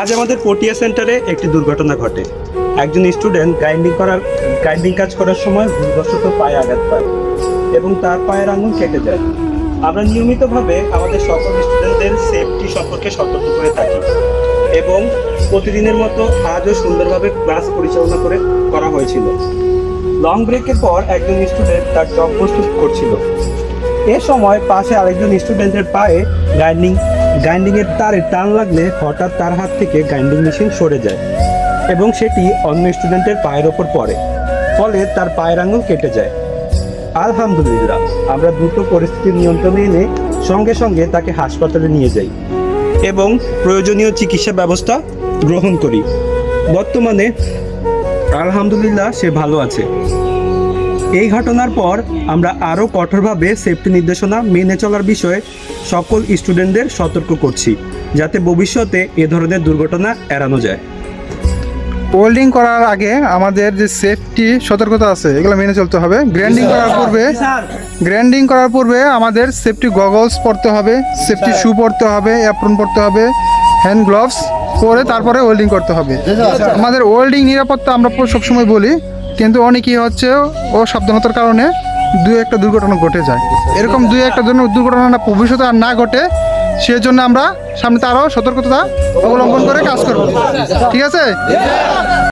আজ আমাদের পটিয়া সেন্টারে একটি দুর্ঘটনা ঘটে। একজন স্টুডেন্ট গ্রাইন্ডিং কাজ করার সময় ভুলবশত পায়ে আঘাত পায় এবং তার পায়ের আঙুল কেটে যায়। আমরা নিয়মিতভাবে আমাদের সকল স্টুডেন্টদের সেফটি সম্পর্কে সতর্ক করে থাকি এবং প্রতিদিনের মতো আজও সুন্দরভাবে ক্লাস পরিচালনা করা হয়েছিল। লং ব্রেকের পর একজন স্টুডেন্ট তার চক প্রস্তুত করছিল। এ সময় পাশে আরেকজন স্টুডেন্টের পায়ে গ্রাইন্ডিংয়ের তারে টান লাগলে হঠাৎ তার হাত থেকে গ্রাইন্ডিং মেশিন সরে যায় এবং সেটি অন্য স্টুডেন্টের পায়ের ওপর পড়ে, ফলে তার পায়ের আঙুল কেটে যায়। আলহামদুলিল্লাহ, আমরা দ্রুত পরিস্থিতি নিয়ন্ত্রণে এনে সঙ্গে সঙ্গে তাকে হাসপাতালে নিয়ে যাই এবং প্রয়োজনীয় চিকিৎসা ব্যবস্থা গ্রহণ করি। বর্তমানে আলহামদুলিল্লাহ সে ভালো আছে। এই ঘটনার পর আমরা আরও কঠোরভাবে সেফটি নির্দেশনা মেনে চলার বিষয়ে সকল স্টুডেন্টদের সতর্ক করছি, যাতে ভবিষ্যতে এ ধরনের দুর্ঘটনা এড়ানো যায়। ওয়েল্ডিং করার আগে আমাদের যে সেফটি সতর্কতা আছে এগুলো মেনে চলতে হবে। গ্রাইন্ডিং করার পূর্বে আমাদের সেফটি গগলস পরতে হবে, সেফটি শু পরতে হবে, অ্যাপ্রন পরতে হবে, হ্যান্ড গ্লাভস পরে তারপরে ওয়েল্ডিং করতে হবে। আমাদের ওয়েল্ডিং নিরাপত্তা আমরা সবসময় বলি, কিন্তু অনেকেই হচ্ছে ও সাবধানতার কারণে দুই একটা দুর্ঘটনা ঘটে যায়। এরকম দুই একটা দুর্ঘটনা ভবিষ্যতে আর না ঘটে, সেজন্য আমরা সামনে আরও সতর্কতা অবলম্বন করে কাজ করব। ঠিক আছে?